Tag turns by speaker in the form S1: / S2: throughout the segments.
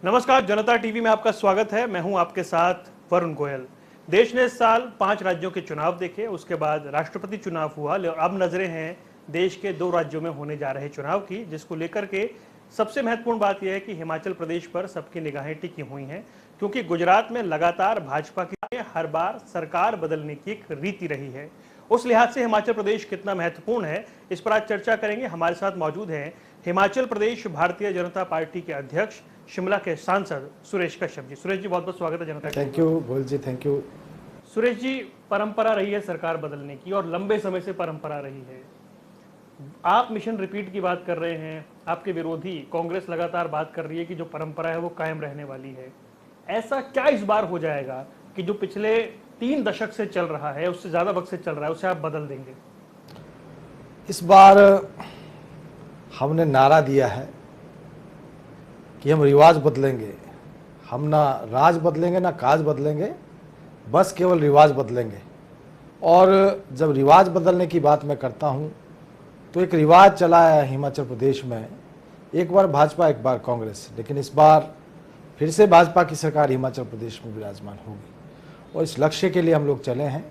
S1: नमस्कार, जनता टीवी में आपका स्वागत है। मैं हूं आपके साथ वरुण गोयल। देश ने इस साल 5 राज्यों के चुनाव देखे, उसके बाद राष्ट्रपति चुनाव हुआ और अब नजरें हैं देश के 2 राज्यों में होने जा रहे चुनाव की, जिसको लेकर के सबसे महत्वपूर्ण बात यह है कि हिमाचल प्रदेश पर सबकी निगाहें टिकी हुई हैं, क्योंकि गुजरात में लगातार भाजपा की हर बार सरकार बदलने की एक रीति रही है। उस लिहाज से हिमाचल प्रदेश कितना महत्वपूर्ण है, इस पर आज चर्चा करेंगे। हमारे साथ मौजूद हैं हिमाचल प्रदेश भारतीय जनता पार्टी के अध्यक्ष, शिमला के सांसद सुरेश कश्यप जी। सुरेश जी, बहुत बहुत स्वागत है जनता।
S2: Thank you Goyal ji, thank you.
S1: Suresh ji, परंपरा रही है सरकार बदलने की और लंबे समय से परंपरा रही है। आप मिशन रिपीट की बात कर रहे हैं, आपके विरोधी कांग्रेस लगातार बात कर रही है कि जो परंपरा है वो कायम रहने वाली है। ऐसा क्या इस बार हो जाएगा कि जो पिछले 3 दशक से चल रहा है, उससे ज्यादा वक्त से चल रहा है, उसे आप बदल देंगे?
S2: इस बार हमने नारा दिया है कि हम रिवाज बदलेंगे। हम ना राज बदलेंगे ना काज बदलेंगे, बस केवल रिवाज बदलेंगे। और जब रिवाज बदलने की बात मैं करता हूं तो एक रिवाज चला है हिमाचल प्रदेश में, एक बार भाजपा एक बार कांग्रेस, लेकिन इस बार फिर से भाजपा की सरकार हिमाचल प्रदेश में विराजमान होगी और इस लक्ष्य के लिए हम लोग चले हैं।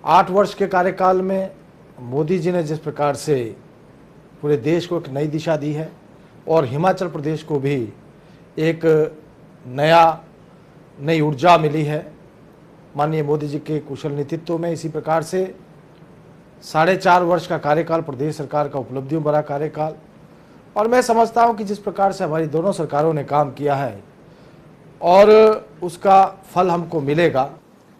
S2: 8 वर्ष के कार्यकाल में मोदी जी ने जिस प्रकार से पूरे देश को एक नई दिशा दी है और हिमाचल प्रदेश को भी एक नई ऊर्जा मिली है माननीय मोदी जी के कुशल नेतृत्व में। इसी प्रकार से 4.5 वर्ष का कार्यकाल प्रदेश सरकार का उपलब्धियों भरा कार्यकाल, और मैं समझता हूं कि जिस प्रकार से हमारी दोनों सरकारों ने काम किया है और उसका फल हमको मिलेगा।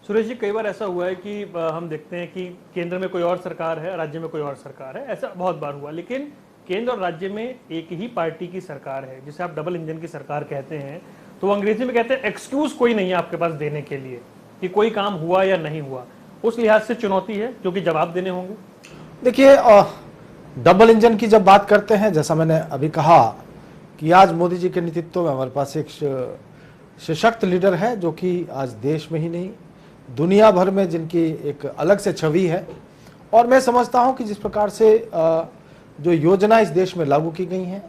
S1: सुरेश जी, कई बार ऐसा हुआ है कि हम देखते हैं कि केंद्र में कोई और सरकार है, राज्य में कोई और सरकार है, ऐसा बहुत बार हुआ। लेकिन केंद्र और राज्य में एक ही पार्टी की सरकार है, जिसे आप डबल इंजन की सरकार कहते हैं, तो अंग्रेजी में कहते हैं एक्सक्यूज कोई नहीं है आपके पास देने के लिए कि कोई काम हुआ या नहीं हुआ। उस लिहाज से चुनौती है, क्योंकि जवाब देने होंगे।
S2: देखिए, डबल इंजन की जब बात करते हैं, जैसा मैंने अभी कहा कि आज मोदी जी के नेतृत्व में हमारे पास एक सशक्त लीडर है, जो कि आज देश में ही नहीं दुनिया भर में जिनकी एक अलग से छवि है। और मैं समझता हूं कि जिस प्रकार से जो योजना इस देश में लागू की गई हैं,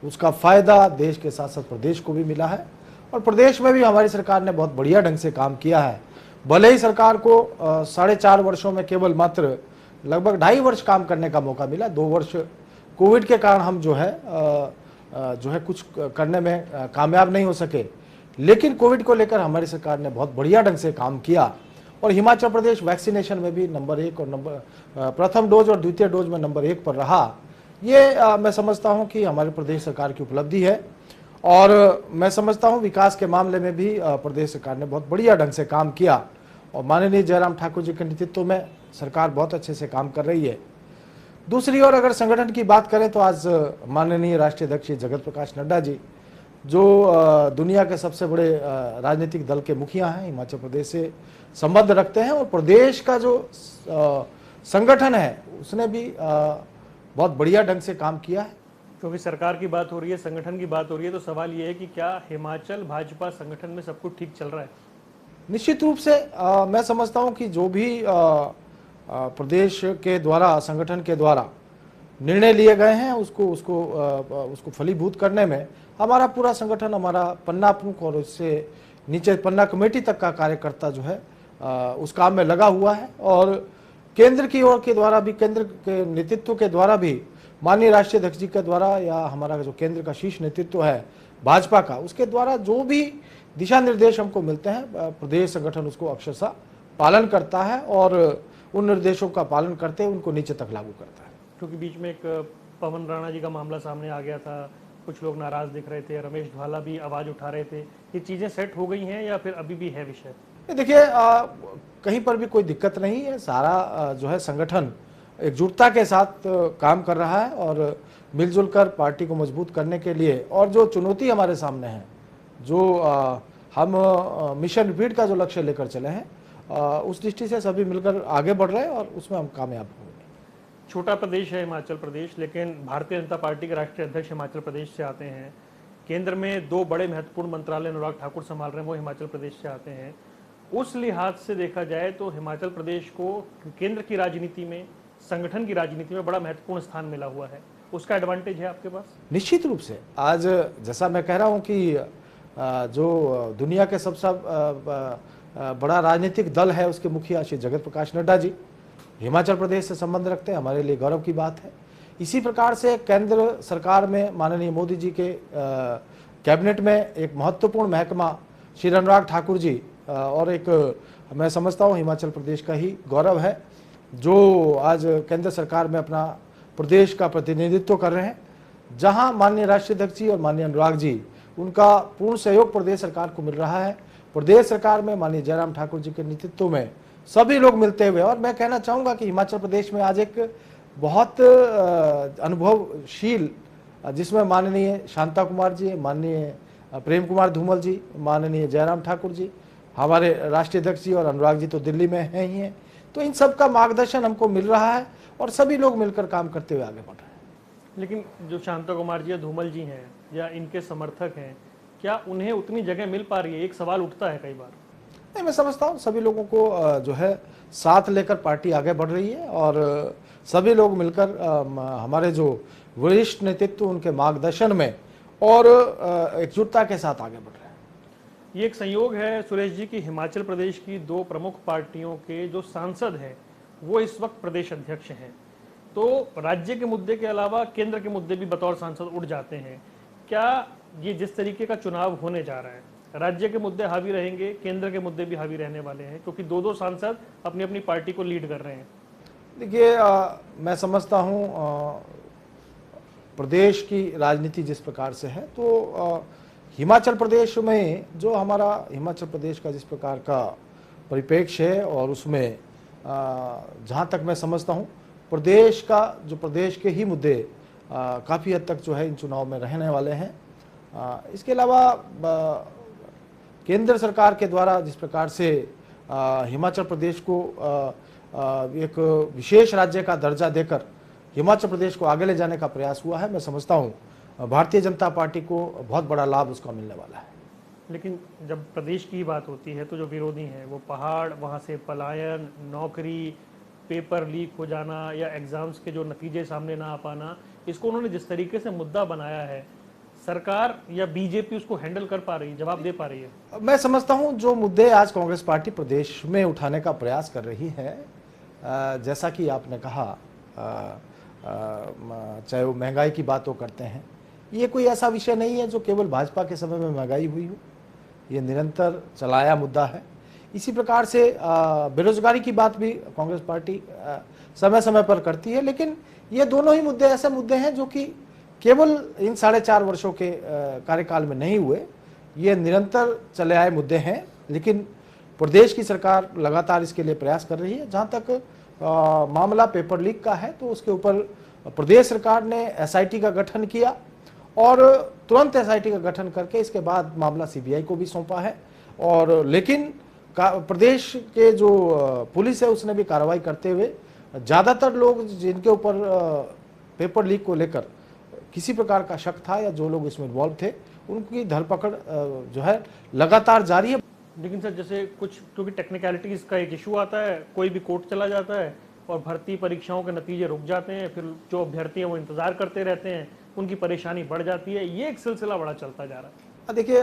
S2: उसका फायदा देश के साथ साथ प्रदेश को भी मिला है और प्रदेश में भी हमारी सरकार ने बहुत बढ़िया ढंग से काम किया है। भले ही सरकार को 4.5 वर्षों में केवल मात्र लगभग 2.5 वर्ष काम करने का मौका मिला। 2 वर्ष कोविड के कारण हम जो है कुछ करने में कामयाब नहीं हो सके, लेकिन कोविड को लेकर हमारी सरकार ने बहुत बढ़िया ढंग से काम किया और हिमाचल प्रदेश वैक्सीनेशन में भी नंबर 1 और प्रथम डोज और द्वितीय डोज में नंबर 1 पर रहा। ये मैं समझता हूं कि हमारे प्रदेश सरकार की उपलब्धि है और मैं समझता हूं विकास के मामले में भी प्रदेश सरकार ने बहुत बढ़िया ढंग से काम किया और माननीय जयराम ठाकुर जी के नेतृत्व में सरकार बहुत अच्छे से काम कर रही है। दूसरी ओर अगर संगठन की बात करें तो आज माननीय राष्ट्रीय अध्यक्ष जगत प्रकाश नड्डा जी, जो दुनिया के सबसे बड़े राजनीतिक दल के मुखिया हैं, हिमाचल प्रदेश से संबंध रखते हैं और प्रदेश का जो संगठन है उसने भी बहुत बढ़िया ढंग से काम किया है।
S1: क्योंकि सरकार की बात हो रही है, संगठन की बात हो रही है, तो सवाल ये है कि क्या हिमाचल भाजपा संगठन में सब कुछ ठीक चल रहा है?
S2: निश्चित रूप से मैं समझता हूं कि जो भी प्रदेश के द्वारा, संगठन के द्वारा निर्णय लिए गए हैं उसको फलीभूत करने में हमारा पूरा संगठन, हमारा पन्ना प्रमुख और उससे नीचे पन्ना कमेटी तक का कार्यकर्ता जो है उस काम में लगा हुआ है। और केंद्र की ओर के द्वारा भी, केंद्र के नेतृत्व के द्वारा भी, माननीय राष्ट्रीय अध्यक्ष जी के द्वारा या हमारा जो केंद्र का शीर्ष नेतृत्व है भाजपा का, उसके द्वारा जो भी दिशा निर्देश हमको मिलते हैं, प्रदेश संगठन उसको अक्षरशः पालन करता है और उन निर्देशों का पालन करते हुए उनको नीचे तक लागू करता है।
S1: क्योंकि बीच में एक पवन राणा जी का मामला सामने आ गया था, कुछ लोग नाराज दिख रहे थे, रमेश धवाला भी आवाज उठा रहे थे। ये चीजें सेट हो गई हैं या फिर अभी भी है विषय?
S2: देखिए, कहीं पर भी कोई दिक्कत नहीं है। सारा जो है संगठन एकजुटता के साथ काम कर रहा है और मिलजुल कर पार्टी को मजबूत करने के लिए, और जो चुनौती हमारे सामने है, जो हम मिशन रिपीट का जो लक्ष्य लेकर चले हैं, उस दृष्टि से सभी मिलकर आगे बढ़ रहे हैं और उसमें हम कामयाब होंगे।
S1: छोटा प्रदेश है हिमाचल प्रदेश, लेकिन भारतीय जनता पार्टी के राष्ट्रीय अध्यक्ष हिमाचल प्रदेश से आते हैं। केंद्र में 2 बड़े महत्वपूर्ण मंत्रालय अनुराग ठाकुर संभाल रहे हैं, वो हिमाचल प्रदेश से आते हैं। उस लिहाज से देखा जाए तो हिमाचल प्रदेश को केंद्र की राजनीति में, संगठन की राजनीति में बड़ा महत्वपूर्ण स्थान मिला हुआ है। उसका एडवांटेज है आपके पास?
S2: निश्चित रूप से आज जैसा मैं कह रहा हूं कि जो दुनिया के सबसे बड़ा राजनीतिक दल है उसके मुखिया श्री जगत प्रकाश नड्डा जी हिमाचल प्रदेश से संबंध रखते हैं, हमारे लिए गौरव की बात है। इसी प्रकार से केंद्र सरकार में माननीय मोदी जी के कैबिनेट में एक महत्वपूर्ण महकमा श्री अनुराग ठाकुर जी और एक मैं समझता हूं हिमाचल प्रदेश का ही गौरव है जो आज केंद्र सरकार में अपना प्रदेश का प्रतिनिधित्व कर रहे हैं, जहां माननीय राष्ट्रीय अध्यक्ष जी और माननीय अनुराग जी उनका पूर्ण सहयोग प्रदेश सरकार को मिल रहा है। प्रदेश सरकार में माननीय जयराम ठाकुर जी के नेतृत्व में सभी लोग मिलते हुए, और मैं कहना चाहूंगा कि हिमाचल प्रदेश में आज एक बहुत अनुभवशील जिसमें माननीय शांता कुमार जी, माननीय प्रेम कुमार धूमल जी, माननीय जयराम ठाकुर जी, हमारे राष्ट्रीय अध्यक्ष जी और अनुराग जी तो दिल्ली में हैं ही हैं, तो इन सब का मार्गदर्शन हमको मिल रहा है और सभी लोग मिलकर काम करते हुए आगे बढ़ रहे हैं।
S1: लेकिन जो शांता कुमार जी या धूमल जी हैं या इनके समर्थक हैं, क्या उन्हें उतनी जगह मिल पा रही है? एक सवाल उठता है कई बार।
S2: नहीं, मैं समझता हूँ सभी लोगों को जो है साथ लेकर पार्टी आगे बढ़ रही है और सभी लोग मिलकर हमारे जो वरिष्ठ नेतृत्व उनके मार्गदर्शन में और एकजुटता के साथ आगे बढ़ रहे हैं।
S1: ये एक संयोग है सुरेश जी कि हिमाचल प्रदेश की दो प्रमुख पार्टियों के जो सांसद हैं वो इस वक्त प्रदेश अध्यक्ष हैं, तो राज्य के मुद्दे के अलावा केंद्र के मुद्दे भी बतौर सांसद उठ जाते हैं। क्या ये जिस तरीके का चुनाव होने जा रहा है, राज्य के मुद्दे हावी रहेंगे, केंद्र के मुद्दे भी हावी रहने वाले हैं, क्योंकि दो दो सांसद अपनी अपनी पार्टी को लीड कर रहे हैं?
S2: देखिए, मैं समझता हूँ प्रदेश की राजनीति जिस प्रकार से है, तो हिमाचल प्रदेश में जो हमारा हिमाचल प्रदेश का जिस प्रकार का परिप्रेक्ष्य है और उसमें जहाँ तक मैं समझता हूँ प्रदेश का जो प्रदेश के ही मुद्दे काफ़ी हद तक जो है इन चुनाव में रहने वाले हैं। इसके अलावा केंद्र सरकार के द्वारा जिस प्रकार से हिमाचल प्रदेश को एक विशेष राज्य का दर्जा देकर हिमाचल प्रदेश को आगे ले जाने का प्रयास हुआ है, मैं समझता हूँ भारतीय जनता पार्टी को बहुत बड़ा लाभ उसका मिलने वाला है।
S1: लेकिन जब प्रदेश की बात होती है तो जो विरोधी हैं वो पहाड़, वहाँ से पलायन, नौकरी, पेपर लीक हो जाना या एग्जाम्स के जो नतीजे सामने ना आ पाना, इसको उन्होंने जिस तरीके से मुद्दा बनाया है, सरकार या बीजेपी उसको हैंडल कर पा रही है, जवाब दे पा रही है? मैं
S2: समझता हूं जो मुद्दे आज कांग्रेस पार्टी प्रदेश में उठाने का प्रयास कर रही है, जैसा कि आपने कहा, चाहे वो महंगाई की बात वो करते हैं, ये कोई ऐसा विषय नहीं है जो केवल भाजपा के समय में महंगाई हुई हो, ये निरंतर चलाया मुद्दा है। इसी प्रकार से बेरोजगारी की बात भी कांग्रेस पार्टी समय समय पर करती है, लेकिन ये दोनों ही मुद्दे ऐसे मुद्दे हैं जो कि केवल इन 4.5 वर्षों के कार्यकाल में नहीं हुए, ये निरंतर चले आए मुद्दे हैं। लेकिन प्रदेश की सरकार लगातार इसके लिए प्रयास कर रही है। जहाँ तक मामला पेपर लीक का है तो उसके ऊपर प्रदेश सरकार ने एसआईटी का गठन किया और तुरंत एसआईटी का गठन करके इसके बाद मामला सीबीआई को भी सौंपा है। और लेकिन प्रदेश के जो पुलिस है उसने भी कार्रवाई करते हुए ज़्यादातर लोग जिनके ऊपर पेपर लीक को लेकर किसी प्रकार का शक था या जो लोग इसमें इन्वॉल्व थे उनकी धरपकड़ जो है लगातार जारी है।
S1: लेकिन सर जैसे कुछ क्योंकि टेक्निकलिटीज का एक इशू आता है, कोई भी कोर्ट चला जाता है और भर्ती परीक्षाओं के नतीजे रुक जाते हैं, फिर जो अभ्यर्थी हैं वो इंतजार करते रहते हैं, उनकी परेशानी बढ़ जाती है, ये एक सिलसिला बड़ा चलता जा रहा है।
S2: देखिए,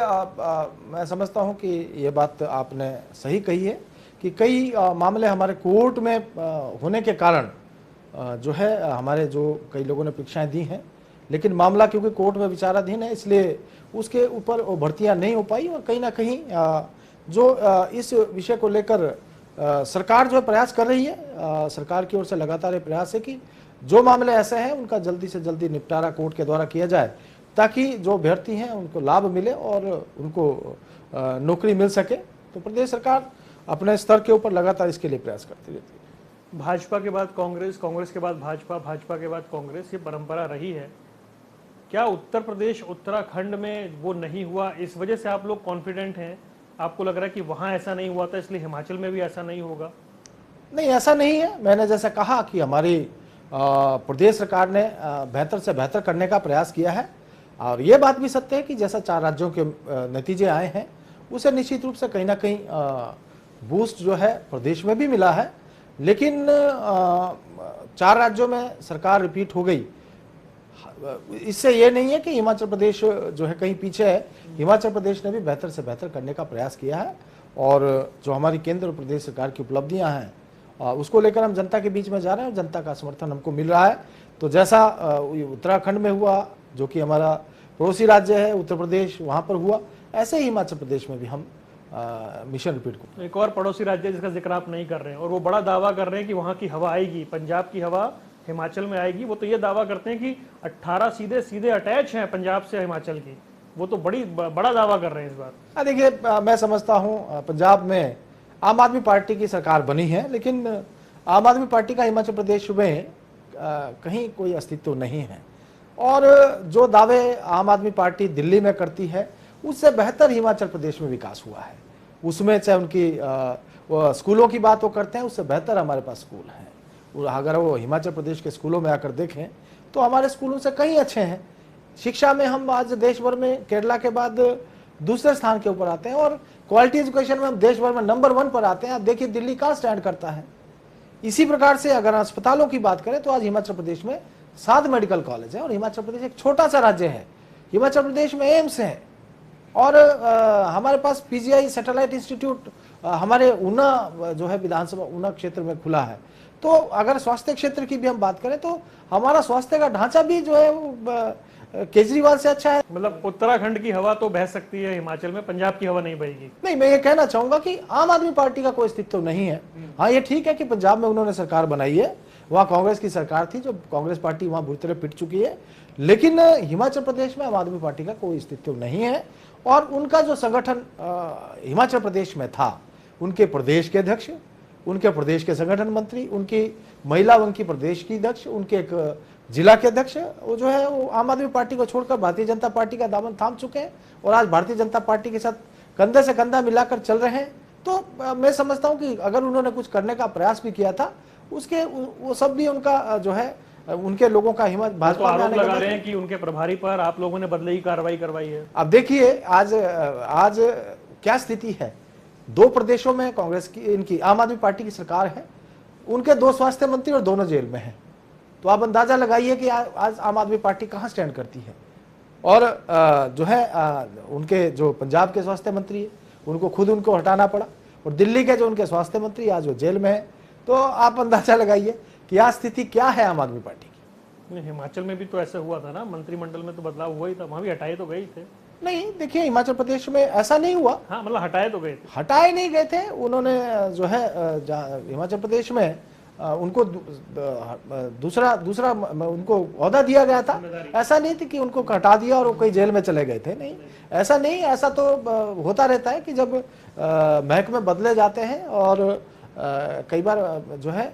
S2: मैं समझता हूँ कि ये बात आपने सही कही है कि कई मामले हमारे कोर्ट में होने के कारण जो है हमारे जो कई लोगों ने परीक्षाएं दी हैं, लेकिन मामला क्योंकि कोर्ट में विचाराधीन है इसलिए उसके ऊपर भर्तियां नहीं हो पाई। और कहीं ना कहीं जो इस विषय को लेकर सरकार जो है प्रयास कर रही है, सरकार की ओर से लगातार ये प्रयास है कि जो मामले ऐसे हैं उनका जल्दी से जल्दी निपटारा कोर्ट के द्वारा किया जाए ताकि जो अभ्यर्थी हैं उनको लाभ मिले और उनको नौकरी मिल सके। तो प्रदेश सरकार अपने स्तर के ऊपर लगातार इसके लिए प्रयास करती रहती है।
S1: भाजपा के बाद कांग्रेस, कांग्रेस के बाद भाजपा, भाजपा के बाद कांग्रेस, ये परंपरा रही है। क्या उत्तर प्रदेश, उत्तराखंड में वो नहीं हुआ, इस वजह से आप लोग कॉन्फिडेंट हैं? आपको लग रहा है कि वहां ऐसा नहीं हुआ था इसलिए हिमाचल में भी ऐसा नहीं होगा?
S2: नहीं, ऐसा नहीं है। मैंने जैसा कहा कि हमारी प्रदेश सरकार ने बेहतर से बेहतर करने का प्रयास किया है और ये बात भी सत्य है कि जैसा 4 राज्यों के नतीजे आए हैं उसे निश्चित रूप से कहीं ना कहीं बूस्ट जो है प्रदेश में भी मिला है। लेकिन 4 राज्यों में सरकार रिपीट हो गई, इससे ये नहीं है कि हिमाचल प्रदेश जो है कहीं पीछे है। हिमाचल प्रदेश ने भी बेहतर से बेहतर करने का प्रयास किया है और जो हमारी केंद्र और प्रदेश सरकार की उपलब्धियां हैं उसको लेकर हम जनता के बीच में जा रहे हैं और जनता का समर्थन हमको मिल रहा है। तो जैसा उत्तराखंड में हुआ, जो कि हमारा पड़ोसी राज्य है उत्तर प्रदेश, वहाँ पर हुआ, ऐसे ही हिमाचल प्रदेश में भी हम मिशन रिपीट को।
S1: एक और पड़ोसी राज्य जिसका जिक्र आप नहीं कर रहे हैं और वो बड़ा दावा कर रहे हैं कि वहाँ की हवा आएगी, पंजाब की हवा हिमाचल में आएगी। वो तो ये दावा करते हैं कि 18 सीधे सीधे अटैच हैं पंजाब से हिमाचल की। वो तो बड़ा दावा कर रहे हैं इस बार।
S2: देखिए, मैं समझता हूँ पंजाब में आम आदमी पार्टी की सरकार बनी है, लेकिन आम आदमी पार्टी का हिमाचल प्रदेश में कहीं कोई अस्तित्व नहीं है। और जो दावे आम आदमी पार्टी दिल्ली में करती है उससे बेहतर हिमाचल प्रदेश में विकास हुआ है। उसमें चाहे उनकी वो स्कूलों की बात वो करते हैं, उससे बेहतर हमारे पास स्कूल हैं। अगर वो हिमाचल प्रदेश के स्कूलों में आकर देखें तो हमारे स्कूलों से कहीं अच्छे हैं। शिक्षा में हम आज देश भर में केरला के बाद दूसरे स्थान के ऊपर आते हैं और क्वालिटी एजुकेशन में हम देश भर में नंबर 1 पर आते हैं। आप देखिए दिल्ली कहाँ स्टैंड करता है। इसी प्रकार से अगर अस्पतालों की बात करें तो आज हिमाचल प्रदेश में 7 मेडिकल कॉलेज है और हिमाचल प्रदेश एक छोटा सा राज्य है। हिमाचल प्रदेश में एम्स है और हमारे पास पीजीआई सैटेलाइट इंस्टीट्यूट हमारे ऊना जो है विधानसभा ऊना क्षेत्र में खुला है। तो अगर स्वास्थ्य क्षेत्र की भी हम बात करें तो हमारा स्वास्थ्य का ढांचा भी जो है केजरीवाल से अच्छा है।
S1: मतलब उत्तराखंड की हवा तो बह सकती है हिमाचल में, पंजाब की हवा नहीं बहेगी।
S2: नहीं, मैं ये कहना चाहूंगा कि आम आदमी पार्टी का कोई अस्तित्व नहीं है। हाँ, ये ठीक है कि पंजाब में उन्होंने सरकार बनाई है, वहाँ कांग्रेस की सरकार थी, जो कांग्रेस पार्टी वहाँ बुरी तरह पिट चुकी है, लेकिन हिमाचल प्रदेश में आम आदमी पार्टी का कोई अस्तित्व नहीं है। और उनका जो संगठन हिमाचल प्रदेश में था, उनके प्रदेश के अध्यक्ष, उनके प्रदेश के संगठन मंत्री, उनकी महिला उनकी प्रदेश की अध्यक्ष, उनके एक जिला के अध्यक्ष, वो जो है वो आम आदमी पार्टी को छोड़कर भारतीय जनता पार्टी का दामन थाम चुके हैं और आज भारतीय जनता पार्टी के साथ कंधे से कंधा मिलाकर चल रहे हैं। तो मैं समझता हूं कि अगर उन्होंने कुछ करने का प्रयास भी किया था, उसके वो सब भी उनका जो है उनके लोगों का हिम्मत भाजपा में आने
S1: लगा रहे हैं कि उनके प्रभारी पर आप लोगों ने बदले की कार्रवाई करवाई है।
S2: अब देखिए आज क्या स्थिति है। 2 प्रदेशों में कांग्रेस की इनकी आम आदमी पार्टी की सरकार है, उनके 2 स्वास्थ्य मंत्री और दोनों जेल में हैं। तो आप अंदाजा लगाइए कि आज आम आदमी पार्टी कहां स्टैंड करती है। और जो है उनके जो पंजाब के स्वास्थ्य मंत्री है उनको खुद उनको हटाना पड़ा और दिल्ली के जो उनके स्वास्थ्य मंत्री आज वो जेल में है। तो आप अंदाजा लगाइए कि आज स्थिति क्या है आम आदमी पार्टी की।
S1: हिमाचल में भी तो ऐसा हुआ था ना, मंत्रिमंडल में तो बदलाव हुआ ही था, वहां भी हटाए तो गए थे।
S2: नहीं, देखिए हिमाचल प्रदेश में ऐसा नहीं हुआ।
S1: हाँ, मतलब हटाए तो गए थे।
S2: हटाए नहीं गए थे, उन्होंने जो है हिमाचल प्रदेश में उनको दूसरा उनको ओहदा दिया गया था। ऐसा नहीं थी कि उनको हटा दिया और वो कहीं जेल में चले गए थे। नहीं, ऐसा नहीं। ऐसा तो होता रहता है कि जब महकमे बदले जाते हैं और कई बार जो है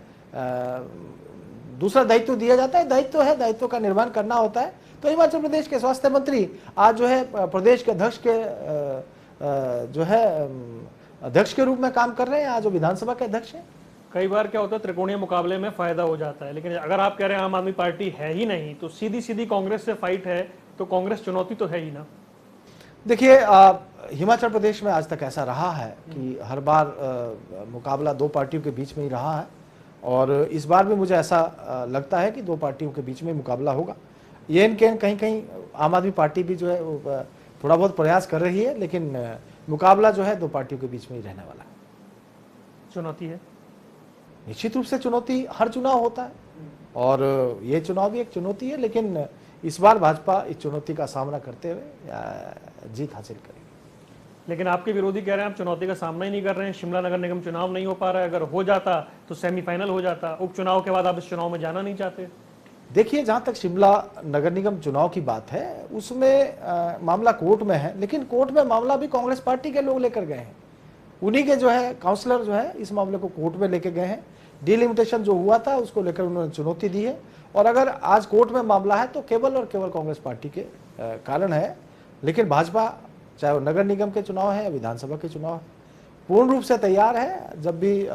S2: दूसरा दायित्व दिया जाता है। दायित्व है, दायित्व का निर्वहन करना होता है। तो हिमाचल प्रदेश के स्वास्थ्य मंत्री आज जो है प्रदेश के अध्यक्ष के जो है अध्यक्ष के रूप में काम कर रहे हैं। आज वो विधानसभा के अध्यक्ष हैं।
S1: कई बार क्या होता है, त्रिकोणीय मुकाबले में फायदा हो जाता है, लेकिन अगर आप कह रहे हैं आम आदमी पार्टी है ही नहीं, तो सीधी सीधी कांग्रेस से फाइट है, तो कांग्रेस चुनौती तो है ही ना।
S2: देखिए हिमाचल प्रदेश में आज तक ऐसा रहा है कि हर बार मुकाबला 2 पार्टियों के बीच में ही रहा है और इस बार भी मुझे ऐसा लगता है कि 2 पार्टियों के बीच में मुकाबला होगा। ये इनके कहीं कहीं आम आदमी पार्टी भी जो है थोड़ा बहुत प्रयास कर रही है, लेकिन मुकाबला जो है 2 पार्टियों के बीच में ही रहने वाला है।
S1: चुनौती है,
S2: निश्चित रूप से चुनौती हर चुनाव होता है और ये चुनाव भी एक चुनौती है, लेकिन इस बार भाजपा इस चुनौती का सामना करते हुए जीत हासिल करेगी।
S1: लेकिन आपके विरोधी कह रहे हैं आप चुनौती का सामना ही नहीं कर रहे हैं। शिमला नगर निगम चुनाव नहीं हो पा रहा है, अगर हो जाता तो सेमीफाइनल हो जाता। उपचुनाव के बाद आप इस चुनाव में जाना नहीं चाहते।
S2: देखिए, जहां तक शिमला नगर निगम चुनाव की बात है उसमें मामला कोर्ट में है, लेकिन कोर्ट में मामला भी कांग्रेस पार्टी के लोग लेकर गए हैं। उन्हीं के जो है काउंसलर जो है इस मामले को कोर्ट में लेके गए हैं। डिलिमिटेशन जो हुआ था उसको लेकर उन्होंने चुनौती दी है और अगर आज कोर्ट में मामला है तो केवल और केवल कांग्रेस पार्टी के कारण है। लेकिन भाजपा चाहे वो नगर निगम के चुनाव है या विधानसभा के चुनाव है, पूर्ण रूप से तैयार है। जब भी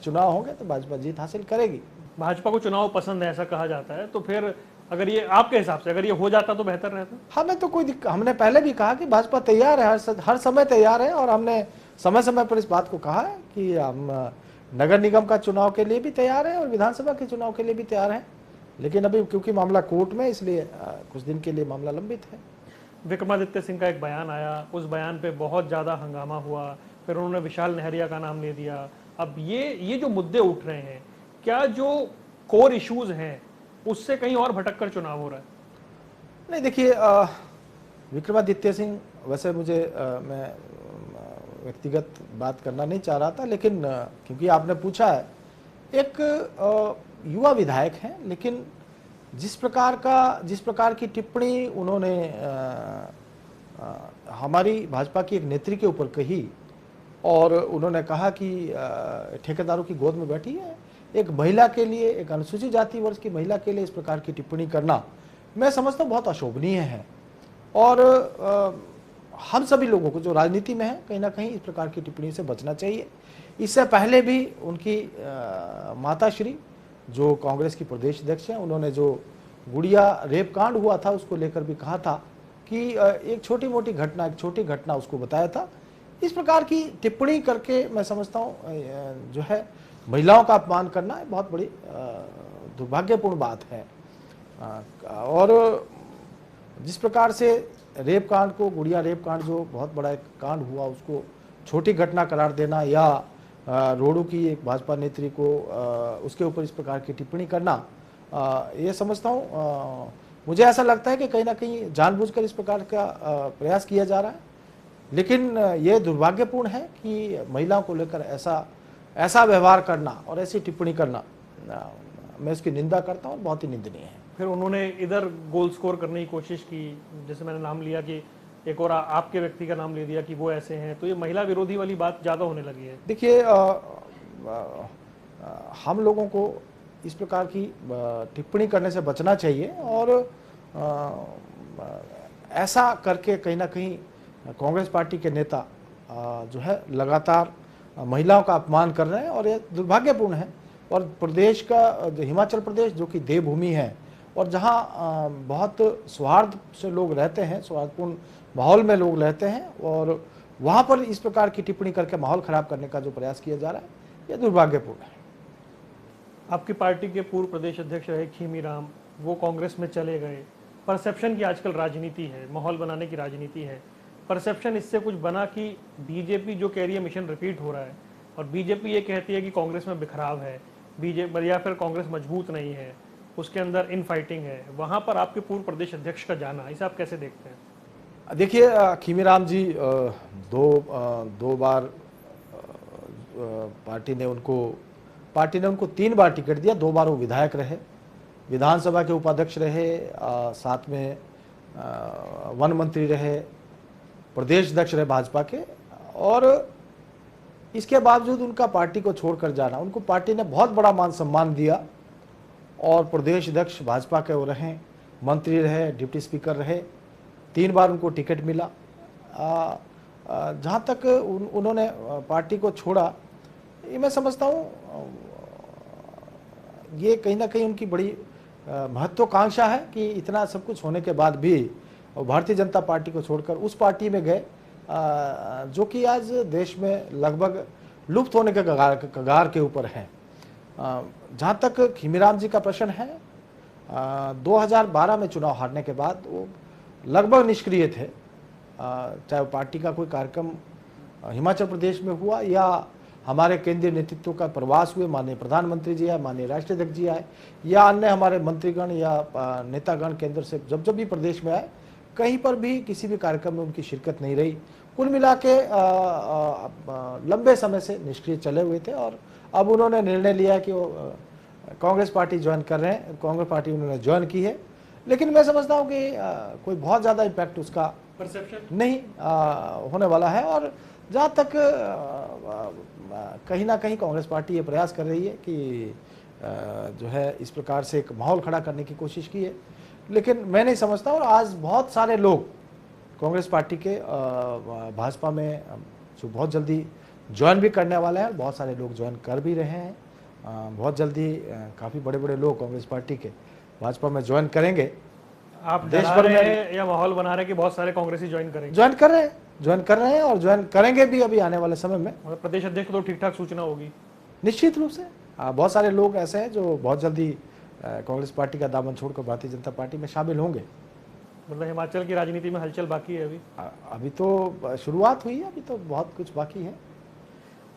S2: चुनाव होंगे तो भाजपा जीत हासिल करेगी।
S1: भाजपा को चुनाव पसंद है ऐसा कहा जाता है, तो फिर अगर ये आपके हिसाब से अगर ये हो जाता तो बेहतर रहता।
S2: हमें तो कोई हमने पहले भी कहा कि भाजपा तैयार है, हर समय तैयार है और हमने समय समय पर इस बात को कहा है कि हम नगर निगम का चुनाव के लिए भी तैयार है और विधानसभा के चुनाव के लिए भी तैयार है। लेकिन अभी क्योंकि मामला कोर्ट में, इसलिए कुछ दिन के लिए मामला लंबित है।
S1: विक्रमादित्य सिंह का एक बयान आया, उस बयान पे बहुत ज़्यादा हंगामा हुआ, फिर उन्होंने विशाल नहरिया का नाम ले दिया। अब ये जो मुद्दे उठ रहे हैं, क्या जो कोर इश्यूज हैं उससे कहीं और भटक कर चुनाव हो रहा है?
S2: नहीं, देखिए, विक्रमादित्य सिंह, वैसे मुझे मैं व्यक्तिगत बात करना नहीं चाह रहा था, लेकिन क्योंकि आपने पूछा है, एक युवा विधायक हैं, लेकिन जिस प्रकार की टिप्पणी उन्होंने हमारी भाजपा की एक नेत्री के ऊपर कही, और उन्होंने कहा कि ठेकेदारों की गोद में बैठी है, एक महिला के लिए, एक अनुसूचित जाति वर्ग की महिला के लिए इस प्रकार की टिप्पणी करना, मैं समझता हूँ बहुत अशोभनीय है। और हम सभी लोगों को जो राजनीति में है, कहीं ना कहीं इस प्रकार की टिप्पणी से बचना चाहिए। इससे पहले भी उनकी माताश्री, जो कांग्रेस की प्रदेश अध्यक्ष हैं, उन्होंने जो गुड़िया रेप कांड हुआ था उसको लेकर भी कहा था कि एक छोटी मोटी घटना, एक छोटी घटना उसको बताया था। इस प्रकार की टिप्पणी करके मैं समझता हूँ जो है महिलाओं का अपमान करना बहुत बड़ी दुर्भाग्यपूर्ण बात है। और जिस प्रकार से रेप कांड को, गुड़िया रेप कांड जो बहुत बड़ा एक कांड हुआ, उसको छोटी घटना करार देना, या रोडू की एक भाजपा नेत्री को उसके ऊपर इस प्रकार की टिप्पणी करना, ये समझता हूँ, मुझे ऐसा लगता है कि कहीं ना कहीं जानबूझकर इस प्रकार का प्रयास किया जा रहा है। लेकिन ये दुर्भाग्यपूर्ण है कि महिलाओं को लेकर ऐसा व्यवहार करना और ऐसी टिप्पणी करना, मैं इसकी निंदा करता हूँ, बहुत ही निंदनीय है।
S1: फिर उन्होंने इधर गोल स्कोर करने की कोशिश की, जैसे मैंने नाम लिया कि एक और आपके व्यक्ति का नाम ले दिया कि वो ऐसे हैं, तो ये महिला विरोधी वाली बात ज़्यादा होने लगी है।
S2: देखिए, हम लोगों को इस प्रकार की टिप्पणी करने से बचना चाहिए, और ऐसा करके कहीं ना कहीं कांग्रेस पार्टी के नेता जो है लगातार महिलाओं का अपमान कर रहे हैं, और ये दुर्भाग्यपूर्ण है। और प्रदेश का, हिमाचल प्रदेश जो कि देवभूमि है, और जहां बहुत सौहार्द से लोग रहते हैं, सौहार्दपूर्ण माहौल में लोग रहते हैं, और वहां पर इस प्रकार की टिप्पणी करके माहौल खराब करने का जो प्रयास किया जा रहा है, यह दुर्भाग्यपूर्ण है।
S1: आपकी पार्टी के पूर्व प्रदेश अध्यक्ष रहे खीमी राम, वो कांग्रेस में चले गए। परसेप्शन की आजकल राजनीति है, माहौल बनाने की राजनीति है। परसेप्शन इससे कुछ बना कि बीजेपी जो कह रही है मिशन रिपीट हो रहा है, और बीजेपी ये कहती है कि कांग्रेस में बिखराव है, बीजेपी या फिर कांग्रेस मजबूत नहीं है, उसके अंदर इन फाइटिंग है। वहां पर आपके पूर्व प्रदेश अध्यक्ष का जाना, इसे आप कैसे देखते हैं?
S2: देखिए, खीमी राम जी दो बार पार्टी ने उनको 3 बार टिकट दिया। 2 बार वो विधायक रहे, विधानसभा के उपाध्यक्ष रहे, साथ में वन मंत्री रहे, प्रदेश अध्यक्ष रहे भाजपा के। और इसके बावजूद उनका पार्टी को छोड़कर जाना, उनको पार्टी ने बहुत बड़ा मान सम्मान दिया, और प्रदेश अध्यक्ष भाजपा के वो रहे, मंत्री रहे, डिप्टी स्पीकर रहे, 3 बार उनको टिकट मिला। जहाँ तक उन्होंने पार्टी को छोड़ा, ये मैं समझता हूँ ये कहीं ना कहीं उनकी बड़ी महत्वाकांक्षा है कि इतना सब कुछ होने के बाद भी भारतीय जनता पार्टी को छोड़कर उस पार्टी में गए जो कि आज देश में लगभग लुप्त होने के कगार के ऊपर है। जहाँ तक खीमीराम जी का प्रश्न है, 2012 में चुनाव हारने के बाद वो लगभग निष्क्रिय थे। चाहे पार्टी का कोई कार्यक्रम हिमाचल प्रदेश में हुआ या हमारे केंद्रीय नेतृत्व का प्रवास हुए, माननीय प्रधानमंत्री जी आए, माननीय राष्ट्रीय अध्यक्ष जी आए, या अन्य हमारे मंत्रीगण या नेतागण केंद्र से जब भी प्रदेश में आए, कहीं पर भी किसी भी कार्यक्रम में उनकी शिरकत नहीं रही। कुल मिला के लंबे समय से निष्क्रिय चले हुए थे, और अब उन्होंने निर्णय लिया कि वो कांग्रेस पार्टी ज्वाइन कर रहे हैं। कांग्रेस पार्टी उन्होंने ज्वाइन की है, लेकिन मैं समझता हूँ कि कोई बहुत ज़्यादा इम्पैक्ट उसका
S1: परसेप्शन
S2: नहीं होने वाला है। और जहाँ तक कहीं ना कहीं कांग्रेस पार्टी ये प्रयास कर रही है कि जो है इस प्रकार से एक माहौल खड़ा करने की कोशिश की है, लेकिन मैं नहीं समझता। और आज बहुत सारे लोग कांग्रेस पार्टी के भाजपा में जो बहुत जल्दी ज्वाइन भी करने वाले हैं, बहुत सारे लोग ज्वाइन कर भी रहे हैं। बहुत जल्दी काफ़ी बड़े बड़े लोग कांग्रेस पार्टी के भाजपा में ज्वाइन करेंगे।
S1: आप देश भर में या माहौल बना रहे हैं कि बहुत सारे कांग्रेसी ज्वाइन करेंगे?
S2: ज्वाइन कर रहे हैं और ज्वाइन करेंगे भी अभी आने वाले समय में।
S1: प्रदेश अध्यक्ष को तो ठीक ठाक सूचना होगी
S2: निश्चित रूप से। बहुत सारे लोग ऐसे हैं जो बहुत जल्दी कांग्रेस पार्टी का दामन छोड़कर भारतीय जनता पार्टी में शामिल होंगे।
S1: मतलब हिमाचल की राजनीति में हलचल बाकी है अभी।
S2: अभी तो शुरुआत हुई है, अभी तो बहुत कुछ बाकी है।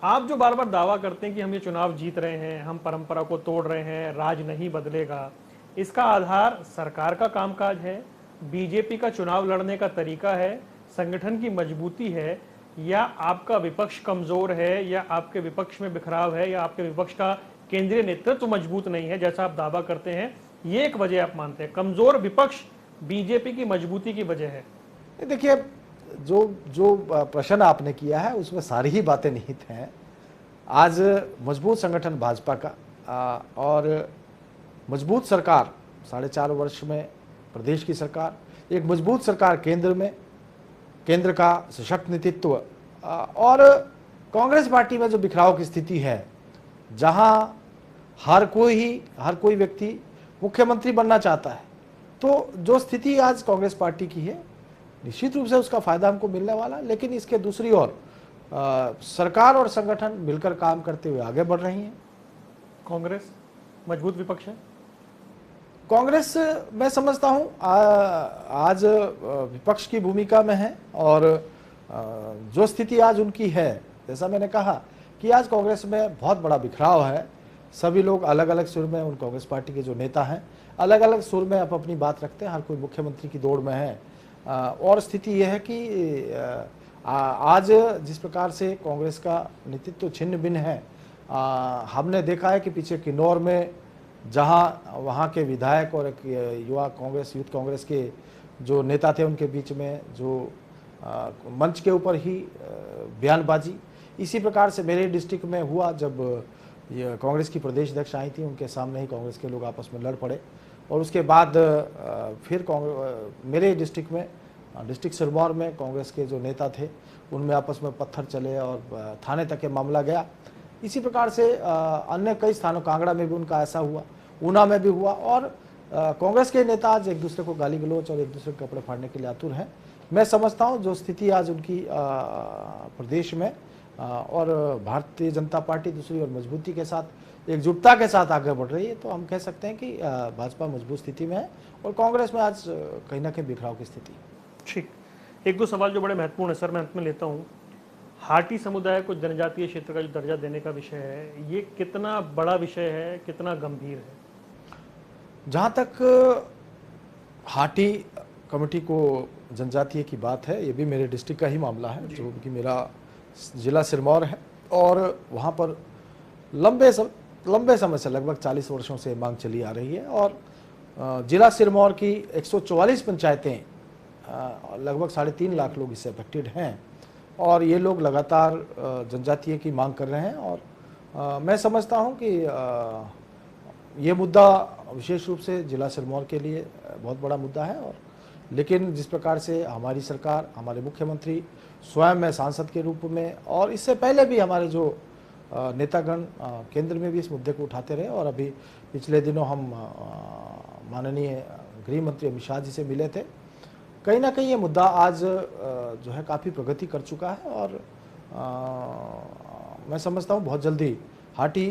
S1: आप जो बार बार दावा करते हैं कि हम ये चुनाव जीत रहे हैं, हम परंपरा को तोड़ रहे हैं, राज नहीं बदलेगा, इसका आधार सरकार का कामकाज है, बीजेपी का चुनाव लड़ने का तरीका है, संगठन की मजबूती है, या आपका विपक्ष कमजोर है, या आपके विपक्ष में बिखराव है, या आपके विपक्ष का केंद्रीय नेतृत्व मजबूत नहीं है, जैसा आप दावा करते हैं, ये एक वजह आप मानते हैं? कमजोर विपक्ष बीजेपी की मजबूती की वजह है?
S2: देखिए, जो जो प्रश्न आपने किया है उसमें सारी ही बातें निहित हैं। आज मजबूत संगठन भाजपा का और मजबूत सरकार 4.5 वर्ष में प्रदेश की सरकार, एक मजबूत सरकार केंद्र में, केंद्र का सशक्त नेतृत्व, और कांग्रेस पार्टी में जो बिखराव की स्थिति है, जहां हर कोई व्यक्ति मुख्यमंत्री बनना चाहता है, तो जो स्थिति आज कांग्रेस पार्टी की है, निश्चित रूप से उसका फायदा हमको मिलने वाला है। लेकिन इसके दूसरी ओर सरकार और संगठन मिलकर काम करते हुए आगे बढ़ रही हैं।
S1: कांग्रेस मजबूत विपक्ष है?
S2: कांग्रेस, मैं समझता हूं, आज विपक्ष की भूमिका में है, और जो स्थिति आज उनकी है, जैसा मैंने कहा कि आज कांग्रेस में बहुत बड़ा बिखराव है। सभी लोग अलग अलग सुर में, उन कांग्रेस पार्टी के जो नेता हैं अलग अलग सुर में अपनी बात रखते हैं, हर कोई मुख्यमंत्री की दौड़ में है। और स्थिति यह है कि आज जिस प्रकार से कांग्रेस का नेतृत्व छिन्न भिन्न है, हमने देखा है कि पीछे किन्नौर में जहां वहां के विधायक और युवा कांग्रेस, यूथ कांग्रेस के जो नेता थे, उनके बीच में जो मंच के ऊपर ही बयानबाजी, इसी प्रकार से मेरे डिस्ट्रिक्ट में हुआ जब ये कांग्रेस की प्रदेश अध्यक्ष आई थी, उनके सामने ही कांग्रेस के लोग आपस में लड़ पड़े। और उसके बाद फिर मेरे डिस्ट्रिक्ट में, डिस्ट्रिक्ट सिरमौर में कांग्रेस के जो नेता थे उनमें आपस में पत्थर चले और थाने तक ये मामला गया। इसी प्रकार से अन्य कई स्थानों, कांगड़ा में भी उनका ऐसा हुआ, ऊना में भी हुआ, और कांग्रेस के नेता आज एक दूसरे को गाली गलौज और एक दूसरे के कपड़े फाड़ने के लिए आतुर हैं। मैं समझता हूं जो स्थिति आज उनकी प्रदेश में, और भारतीय जनता पार्टी दूसरी और मजबूती के साथ, एकजुटता के साथ आगे बढ़ रही है, तो हम कह सकते हैं कि भाजपा मजबूत स्थिति में है और कांग्रेस में आज कहीं ना कहीं बिखराव की स्थिति।
S1: ठीक, एक दो सवाल जो बड़े महत्वपूर्ण है सर, मैं अंत में लेता हूँ। हाटी समुदाय को जनजातीय क्षेत्र का जो दर्जा देने का विषय है, ये कितना बड़ा विषय है, कितना गंभीर है?
S2: जहाँ तक हाटी कमेटी को जनजातीय की बात है, ये भी मेरे डिस्ट्रिक्ट का ही मामला है, जो कि मेरा जिला सिरमौर है, और वहाँ पर लंबे समय से, लगभग 40 वर्षों से मांग चली आ रही है। और जिला सिरमौर की 144 पंचायतें, लगभग 3.5 लाख लोग इससे अफेक्टेड हैं, और ये लोग लगातार जनजातीय की मांग कर रहे हैं। और मैं समझता हूं कि ये मुद्दा विशेष रूप से जिला सिरमौर के लिए बहुत बड़ा मुद्दा है। और लेकिन जिस प्रकार से हमारी सरकार, हमारे मुख्यमंत्री स्वयं में सांसद के रूप में, और इससे पहले भी हमारे जो नेतागण केंद्र में भी इस मुद्दे को उठाते रहे, और अभी पिछले दिनों हम माननीय गृह मंत्री अमित शाह जी से मिले थे, कहीं ना कहीं ये मुद्दा आज जो है काफ़ी प्रगति कर चुका है। और मैं समझता हूँ बहुत जल्दी हाटी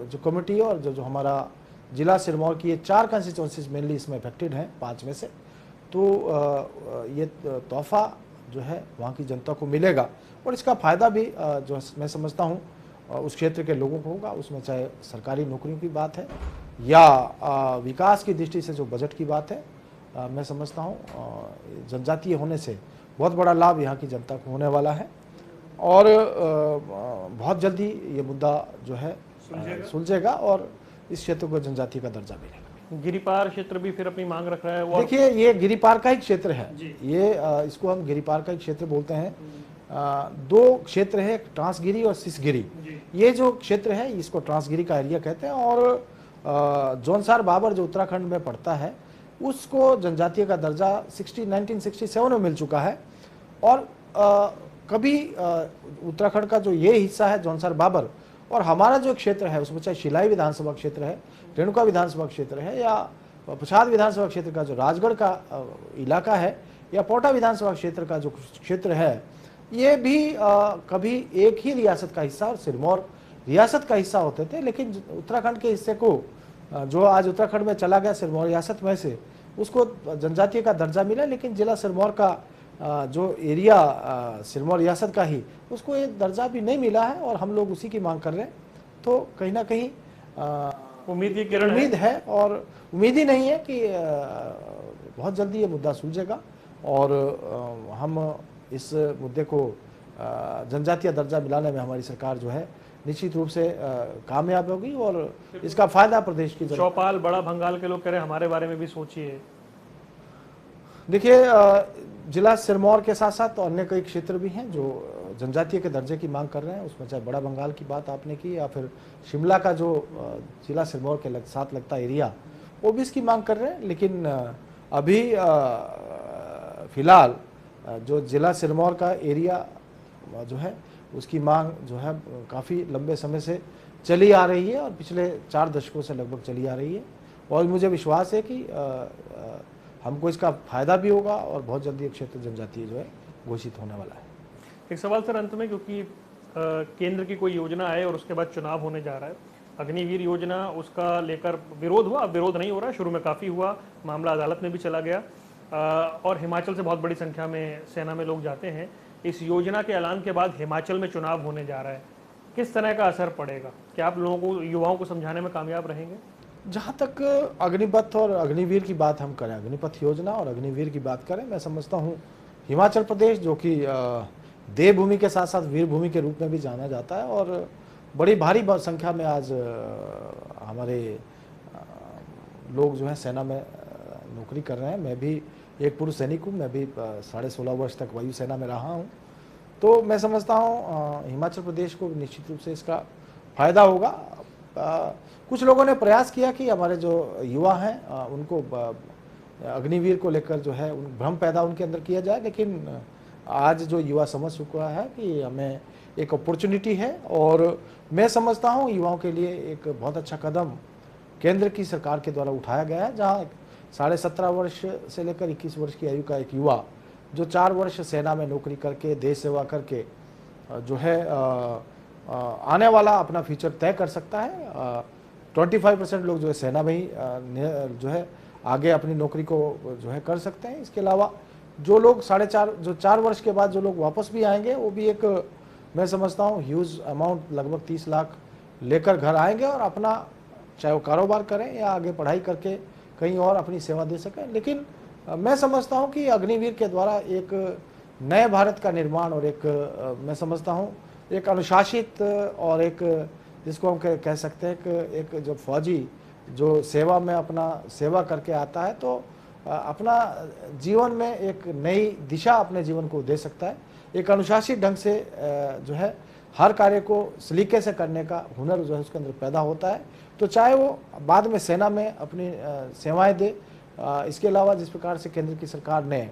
S2: जो कमेटी और जो हमारा जिला सिरमौर की ये 4 कंस्टिट्यूंसीज मेनली इसमें अफेक्टेड हैं, 5 में से, तो ये तोहफा जो है वहाँ की जनता को मिलेगा, और इसका फ़ायदा भी जो मैं समझता हूँ उस क्षेत्र के लोगों को होगा। उसमें चाहे सरकारी नौकरियों की बात है या विकास की दृष्टि से जो बजट की बात है, मैं समझता हूँ जनजातीय होने से बहुत बड़ा लाभ यहाँ की जनता को होने वाला है। और बहुत जल्दी ये मुद्दा जो है सुलझेगा और इस क्षेत्र को जनजाति का दर्जा मिलेगा।
S1: गिरिपार क्षेत्र भी फिर अपनी मांग रख रहा है।
S2: देखिए, ये गिरिपार का ही क्षेत्र है, ये इसको हम गिरिपार का ही क्षेत्र बोलते हैं। 2 क्षेत्र है, ट्रांसगिरी और सिसगिरी। ये जो क्षेत्र है इसको ट्रांसगिरी का एरिया कहते हैं, और जौनसार बाबर जो उत्तराखंड में पड़ता है उसको जनजातीय का दर्जा 1967 में मिल चुका है। और कभी उत्तराखंड का जो ये हिस्सा है जौनसार बाबर, और हमारा जो क्षेत्र है उसमें चाहे शिलाई विधानसभा क्षेत्र है, रेणुका विधानसभा क्षेत्र है, या पछाद विधानसभा क्षेत्र का जो राजगढ़ का इलाका है, या पोटा विधानसभा क्षेत्र का जो क्षेत्र है, ये भी कभी एक ही रियासत का हिस्सा और सिरमौर रियासत का हिस्सा होते थे। लेकिन उत्तराखंड के हिस्से को जो आज उत्तराखंड में चला गया सिरमौर रियासत में से, उसको जनजातीय का दर्जा मिला, लेकिन जिला सिरमौर का जो एरिया सिरमौर रियासत का ही, उसको ये दर्जा भी नहीं मिला है और हम लोग उसी की मांग कर रहे हैं। तो कहीं ना कहीं उम्मीद है और उम्मीद ही नहीं है कि बहुत जल्दी ये मुद्दा सुलझेगा और हम इस मुद्दे को जनजातीय दर्जा मिलाने में हमारी सरकार जो है निश्चित रूप से कामयाब होगी और इसका फायदा प्रदेश की
S1: चौपाल बड़ा भंगाल के लोग कह रहे हैं हमारे बारे में भी सोचिए।
S2: देखिए, जिला सिरमौर के साथ साथ अन्य कई क्षेत्र भी हैं जो जनजातीय के दर्जे की मांग कर रहे हैं, उसमें चाहे बड़ा बंगाल की बात आपने की या फिर शिमला का जो जिला सिरमौर के साथ लगता एरिया, वो भी इसकी मांग कर रहे हैं। लेकिन अभी फिलहाल जो जिला सिरमौर का एरिया जो है उसकी मांग जो है काफ़ी लंबे समय से चली आ रही है और पिछले 4 दशकों से लगभग चली आ रही है और मुझे विश्वास है कि हमको इसका फायदा भी होगा और बहुत जल्दी एक क्षेत्र जनजातीय जो है घोषित होने वाला है।
S1: एक सवाल सर अंत में, क्योंकि केंद्र की कोई योजना है और उसके बाद चुनाव होने जा रहा है, अग्निवीर योजना, उसका लेकर विरोध हुआ, अब विरोध नहीं हो रहा, शुरू में काफ़ी हुआ, मामला अदालत में भी चला गया और हिमाचल से बहुत बड़ी संख्या में सेना में लोग जाते हैं। इस योजना के ऐलान के बाद हिमाचल में चुनाव होने जा रहा है, किस तरह का असर पड़ेगा? क्या आप लोगों को, युवाओं को समझाने में कामयाब रहेंगे?
S2: जहाँ तक अग्निपथ और अग्निवीर की बात हम करें, अग्निपथ योजना और अग्निवीर की बात करें, मैं समझता हूँ हिमाचल प्रदेश जो कि देवभूमि के साथ साथ वीरभूमि के रूप में भी जाना जाता है और बड़ी भारी संख्या में आज हमारे लोग जो हैं सेना में नौकरी कर रहे हैं। मैं भी एक पूर्व सैनिक हूँ, मैं भी 16.5 वर्ष तक वायुसेना में रहा हूँ। तो मैं समझता हूँ हिमाचल प्रदेश को निश्चित रूप से इसका फायदा होगा। कुछ लोगों ने प्रयास किया कि हमारे जो युवा हैं उनको अग्निवीर को लेकर जो है भ्रम पैदा उनके अंदर किया जाए, लेकिन आज जो युवा समझ चुका है कि हमें एक अपॉर्चुनिटी है और मैं समझता हूँ युवाओं के लिए एक बहुत अच्छा कदम केंद्र की सरकार के द्वारा उठाया गया है, जहाँ 17.5 वर्ष से लेकर 21 वर्ष की आयु का एक युवा जो 4 वर्ष सेना में नौकरी करके देश सेवा करके जो है आने वाला अपना फ्यूचर तय कर सकता है। 25% लोग जो है सेना में ही जो है आगे अपनी नौकरी को जो है कर सकते हैं। इसके अलावा जो लोग 4 वर्ष के बाद जो लोग वापस भी आएंगे, वो भी एक मैं समझता हूँ ह्यूज अमाउंट लगभग 30 लाख लेकर घर आएंगे और अपना चाहे वो कारोबार करें या आगे पढ़ाई करके कहीं और अपनी सेवा दे सकें। लेकिन मैं समझता हूं कि अग्निवीर के द्वारा एक नए भारत का निर्माण और एक मैं समझता हूं एक अनुशासित और एक जिसको हम कह सकते हैं कि एक जो फौजी जो सेवा में अपना सेवा करके आता है तो अपना जीवन में एक नई दिशा अपने जीवन को दे सकता है। एक अनुशासित ढंग से जो है हर कार्य को सलीके से करने का हुनर जो है उसके अंदर पैदा होता है। तो चाहे वो बाद में सेना में अपनी सेवाएं दे, इसके अलावा जिस प्रकार से केंद्र की सरकार ने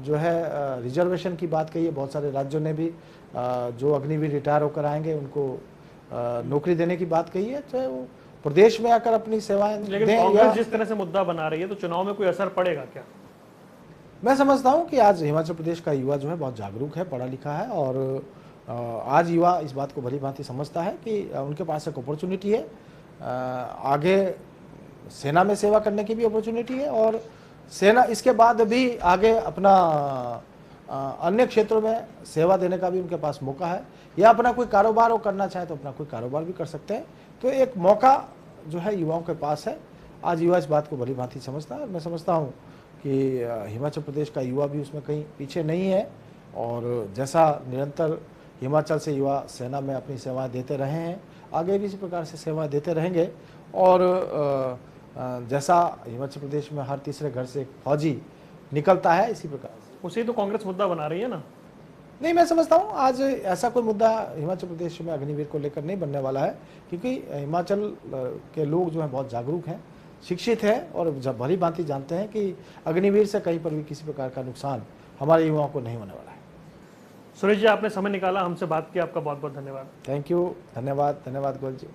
S2: जो है रिजर्वेशन की बात कही है, बहुत सारे राज्यों ने भी जो अग्निवीर रिटायर होकर आएंगे उनको नौकरी देने की बात कही है, चाहे वो प्रदेश में आकर अपनी सेवाएं
S1: लेकिन कांग्रेस जिस तरह से मुद्दा बना रही है तो चुनाव में कोई असर पड़ेगा क्या?
S2: मैं समझता हूं कि आज हिमाचल प्रदेश का युवा जो है बहुत जागरूक है, पढ़ा लिखा है और आज युवा इस बात को भली भांति समझता है कि उनके पास एक अपॉर्चुनिटी है, आगे सेना में सेवा करने की भी अपॉर्चुनिटी है और सेना इसके बाद भी आगे अपना अन्य क्षेत्रों में सेवा देने का भी उनके पास मौका है, या अपना कोई कारोबार वो करना चाहे तो अपना कोई कारोबार भी कर सकते हैं। तो एक मौका जो है युवाओं के पास है, आज युवा इस बात को भली भांति समझता है और मैं समझता हूँ कि हिमाचल प्रदेश का युवा भी उसमें कहीं पीछे नहीं है और जैसा निरंतर हिमाचल से युवा सेना में अपनी सेवाएं देते रहे हैं, आगे भी इसी प्रकार से सेवाएं देते रहेंगे और जैसा हिमाचल प्रदेश में हर तीसरे घर से एक फौजी निकलता है, इसी प्रकार से
S1: उसे तो कांग्रेस मुद्दा बना रही है ना?
S2: नहीं, मैं समझता हूँ आज ऐसा कोई मुद्दा हिमाचल प्रदेश में अग्निवीर को लेकर नहीं बनने वाला है, क्योंकि हिमाचल के लोग जो हैं बहुत जागरूक हैं, शिक्षित हैं और भली भांति जानते हैं कि अग्निवीर से कहीं पर भी किसी प्रकार का नुकसान हमारे युवाओं को नहीं होने वाला है।
S1: सुरेश जी, आपने समय निकाला, हमसे बात की, आपका बहुत बहुत धन्यवाद।
S2: थैंक यू, धन्यवाद गोयल जी।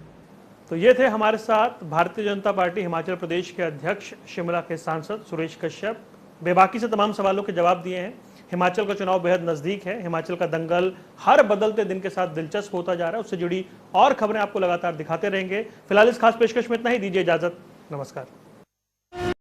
S1: तो ये थे हमारे साथ भारतीय जनता पार्टी हिमाचल प्रदेश के अध्यक्ष, शिमला के सांसद सुरेश कश्यप। बेबाकी से तमाम सवालों के जवाब दिए हैं। हिमाचल का चुनाव बेहद नजदीक है, हिमाचल का दंगल हर बदलते दिन के साथ दिलचस्प होता जा रहा है, उससे जुड़ी और खबरें आपको लगातार दिखाते रहेंगे। फिलहाल इस खास पेशकश में इतना ही, दीजिए इजाजत, नमस्कार।